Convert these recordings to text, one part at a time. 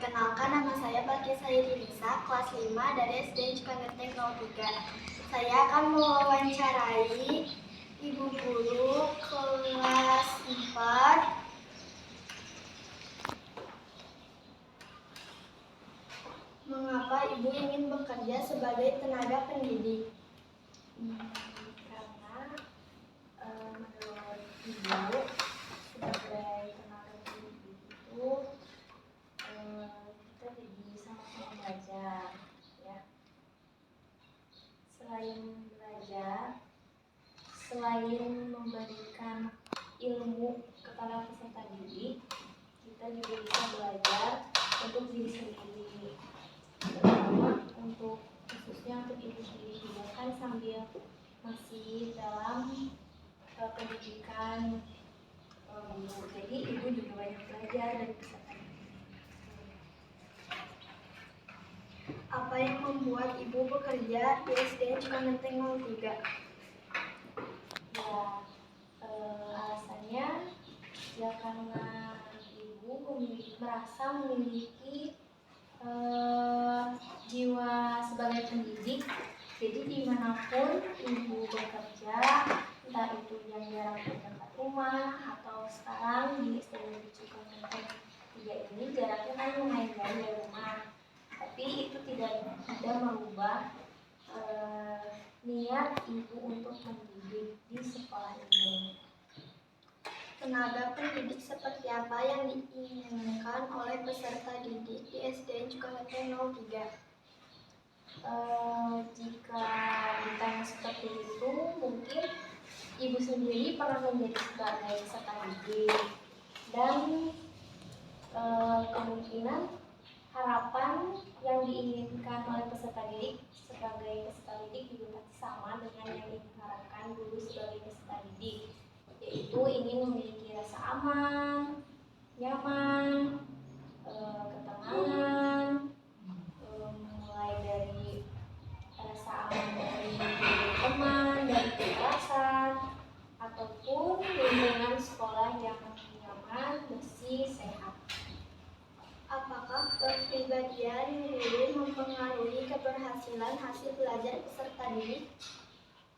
Perkenalkan, nama saya Bakia Sairisa, kelas 5 dari SD Cikangeteng 03. Saya akan mewawancarai ibu guru kelas 4 mengapa ibu ingin bekerja sebagai tenaga pendidik. Karena menurut ibu sebagai tenaga pendidik itu kita jadi sama-sama belajar, ya. Selain belajar, selain memberikan ilmu kepada peserta didik, kita juga bisa belajar untuk diri sendiri, terutama untuk khususnya untuk ibu sendiri juga kan sambil masih dalam pendidikan guru, jadi ibu juga banyak belajar dari peserta didik. Apa yang membuat ibu bekerja di SD Cikangeteng 03? Ya, alasannya ya karena ibu merasa memiliki jiwa sebagai pendidik. Jadi dimanapun ibu bekerja, entah itu yang jarak ke tempat rumah atau sekarang di SD Cikangeteng 3 ini jaraknya kan lumayan jauh dari rumah, tapi itu tidak merubah niat ibu untuk mendidik di sekolah ini. Tenaga pendidik seperti apa yang diinginkan oleh peserta didik di SD Cikangeteng 03? Jika ditanya seperti itu, mungkin ibu sendiri pernah menjadi sebagai peserta didik, dan kemungkinan harapan yang diinginkan oleh peserta didik sebagai peserta didik juga pasti sama dengan yang diharapkan guru sebagai peserta didik, yaitu ingin memiliki rasa aman, nyaman, ketenangan, mulai dari rasa aman dari teman, dari kekerasan, ataupun lingkungan sekolah yang nyaman, bersih, sehat. Apakah kepribadian guru mempengaruhi keberhasilan hasil belajar peserta didik?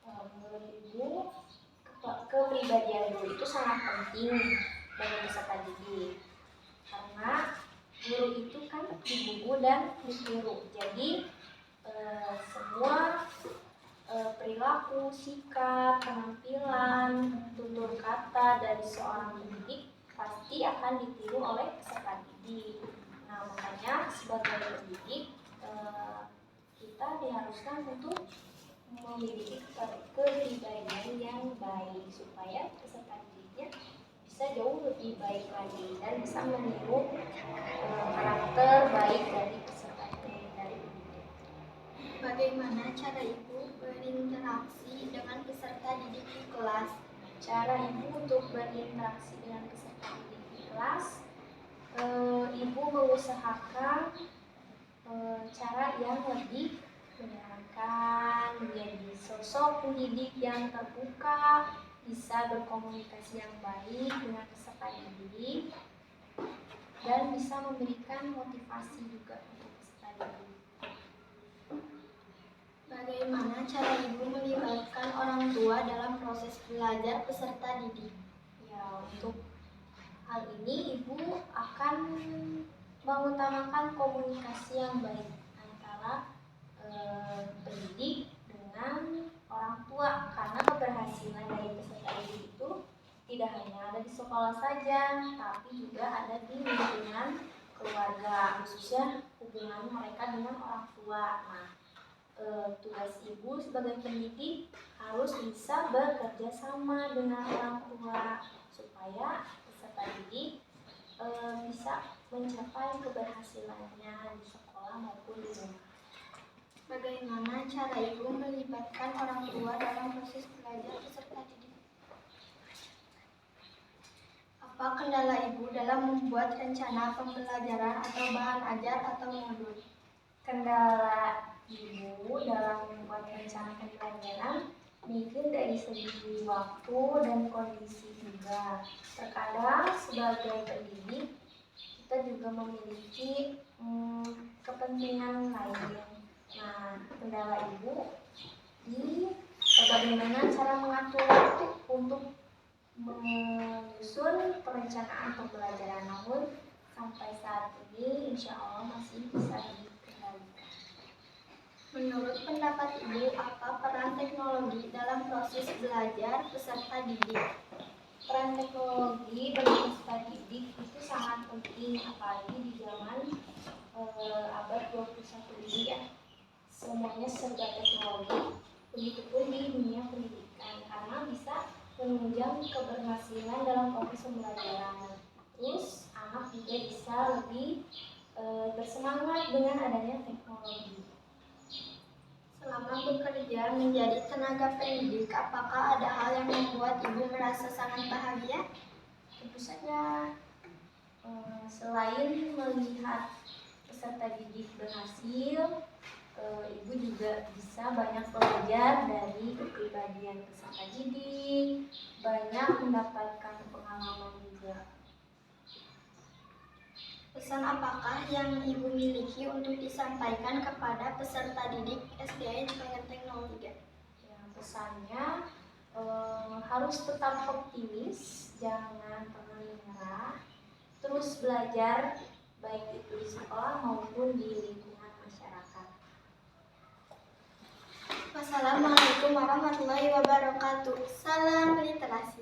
Menurut ibu, kepribadian guru itu sangat penting bagi peserta didik, karena guru itu kan dibubu dan ditiru. Jadi semua perilaku, sikap, penampilan, tutur kata dari seorang pendidik pasti akan ditiru oleh peserta didik. Nah, makanya sebagai pendidik kita diharuskan untuk memiliki kepribadian yang baik supaya peserta didiknya bisa jauh lebih baik lagi dan bisa meniru karakter baik dari peserta didik, dari pendidik. Bagaimana cara ibu berinteraksi dengan peserta didik di kelas? Cara ibu untuk berinteraksi dengan peserta didik di kelas, ibu mengusahakan cara yang lebih menyenangkan, menjadi sosok pendidik yang terbuka, bisa berkomunikasi yang baik dengan peserta didik, dan bisa memberikan motivasi juga untuk peserta didik. Bagaimana cara ibu melibatkan orang tua dalam proses belajar peserta didik? Ya, untuk hal ini ibu akan mengutamakan komunikasi yang baik antara pendidik dengan orang tua, karena keberhasilan dari peserta didik itu tidak hanya ada di sekolah saja, tapi juga ada di lingkungan keluarga, khususnya hubungan mereka dengan orang tua. Nah, tugas ibu sebagai pendidik harus bisa bekerja sama dengan orang tua supaya peserta didik bisa mencapai keberhasilannya di sekolah maupun di rumah. Bagaimana cara ibu melibatkan orang tua dalam proses belajar peserta didik? Apa kendala ibu dalam membuat rencana pembelajaran atau bahan ajar atau modul? Kendala ibu dalam membuat rencana pembelajaran mungkin dari segi waktu dan kondisi juga. Terkadang sebagai pendidik kita juga memiliki kepentingan lain. Nah, kendala Ibu di bagaimana cara mengatur waktu untuk menyusun perencanaan pembelajaran, namun sampai saat ini insya Allah masih bisa dikendalikan. Menurut pendapat Ibu, apa peran teknologi dalam proses belajar peserta didik? Peran teknologi bagi peserta didik itu sangat penting, apalagi di zaman abad 21 ini ya. Semuanya serba teknologi, begitupun di dunia pendidikan, karena bisa menunjang keberhasilan dalam proses pembelajaran. Terus anak juga bisa lebih bersemangat dengan adanya teknologi. Selama bekerja menjadi tenaga pendidik, apakah ada hal yang membuat Ibu merasa sangat bahagia? Tentu saja selain melihat peserta didik berhasil, Ibu juga bisa banyak belajar dari kepribadian peserta didik, banyak mendapatkan pengalaman juga. Pesan apakah yang Ibu miliki untuk disampaikan kepada peserta didik SDN Cipenggeteng 03? Ya, pesannya harus tetap optimis, jangan pernah menyerah, terus belajar baik itu di sekolah maupun di lingkungan masyarakat. Wassalamualaikum warahmatullahi wabarakatuh. Salam literasi.